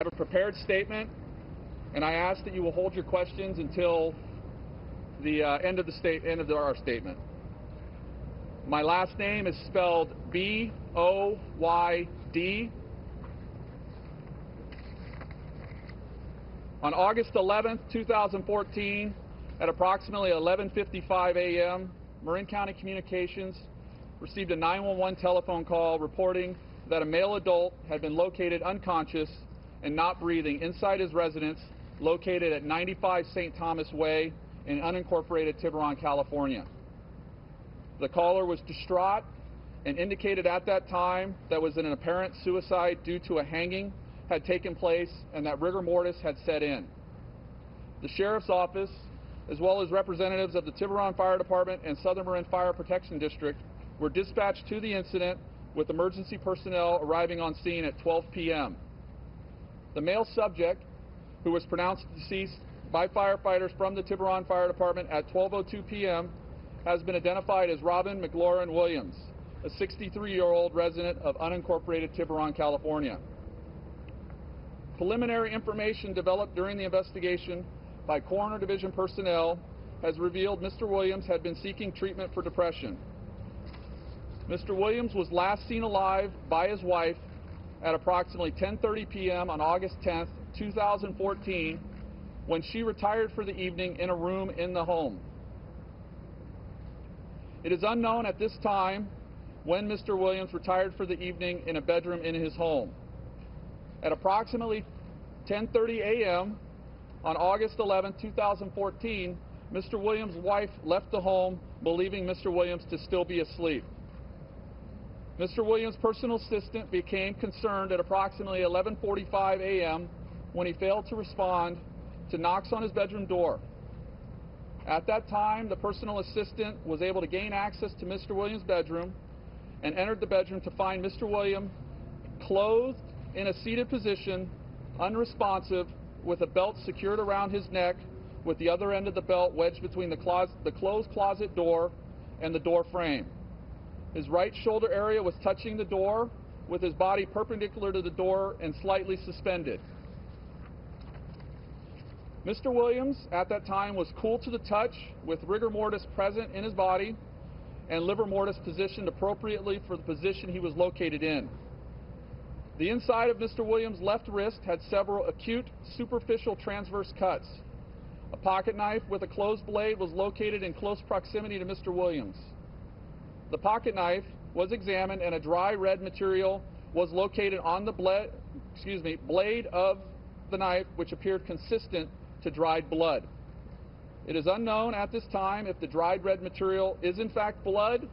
I have a prepared statement, and I ask that you will hold your questions until the end of our statement. My last name is spelled B-O-Y-D. On August 11th, 2014, at approximately 11:55 a.m., Marin County Communications received a 911 telephone call reporting that a male adult had been located unconscious and not breathing inside his residence located at 95 St. Thomas Way in unincorporated Tiburon, California. The caller was distraught and indicated at that time that was an apparent suicide due to a hanging had taken place and that rigor mortis had set in. The Sheriff's Office, as well as representatives of the Tiburon Fire Department and Southern Marin Fire Protection District, were dispatched to the incident with emergency personnel arriving on scene at 12 p.m. The male subject, who was pronounced deceased by firefighters from the Tiburon Fire Department at 12:02 p.m., has been identified as Robin McLaurin Williams, a 63-year-old resident of unincorporated Tiburon, California. Preliminary information developed during the investigation by Coroner Division personnel has revealed Mr. Williams had been seeking treatment for depression. Mr. Williams was last seen alive by his wife at approximately 10:30 p.m. on August 10th, 2014, when she retired for the evening in a room in the home. It is unknown at this time when Mr. Williams retired for the evening in a bedroom in his home. At approximately 10:30 a.m. on August 11, 2014, Mr. Williams' wife left the home, believing Mr. Williams to still be asleep. Mr. Williams' personal assistant became concerned at approximately 11:45 a.m. when he failed to respond to knocks on his bedroom door. At that time, the personal assistant was able to gain access to Mr. Williams' bedroom and entered the bedroom to find Mr. Williams clothed in a seated position, unresponsive, with a belt secured around his neck, with the other end of the belt wedged between the closed closet door and the door frame. His right shoulder area was touching the door, with his body perpendicular to the door and slightly suspended. Mr. Williams, at that time, was cool to the touch, with rigor mortis present in his body and livor mortis positioned appropriately for the position he was located in. The inside of Mr. Williams' left wrist had several acute superficial transverse cuts. A pocket knife with a closed blade was located in close proximity to Mr. Williams. The pocket knife was examined and a dry red material was located on the blade of the knife, which appeared consistent to dried blood. It is unknown at this time if the dried red material is in fact blood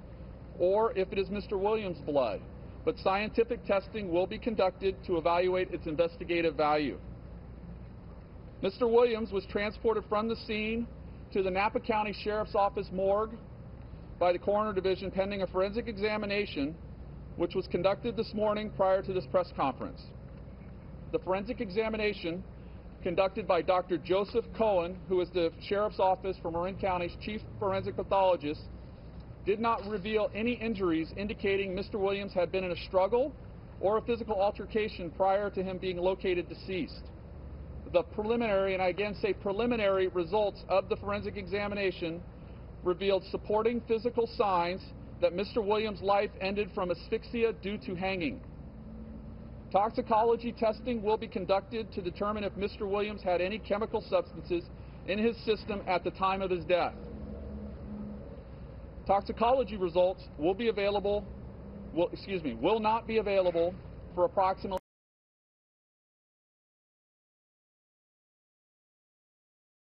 or if it is Mr. Williams' blood, but scientific testing will be conducted to evaluate its investigative value. Mr. Williams was transported from the scene to the Napa County Sheriff's Office morgue by the Coroner Division pending a forensic examination, which was conducted this morning prior to this press conference. The forensic examination, conducted by Dr. Joseph Cohen, who is the Sheriff's Office for Marin County's Chief Forensic Pathologist, did not reveal any injuries indicating Mr. Williams had been in a struggle or a physical altercation prior to him being located deceased. The preliminary, and I again say preliminary, results of the forensic examination revealed supporting physical signs that Mr. Williams' life ended from asphyxia due to hanging. Toxicology testing will be conducted to determine if Mr. Williams had any chemical substances in his system at the time of his death. Toxicology results will not be available for approximately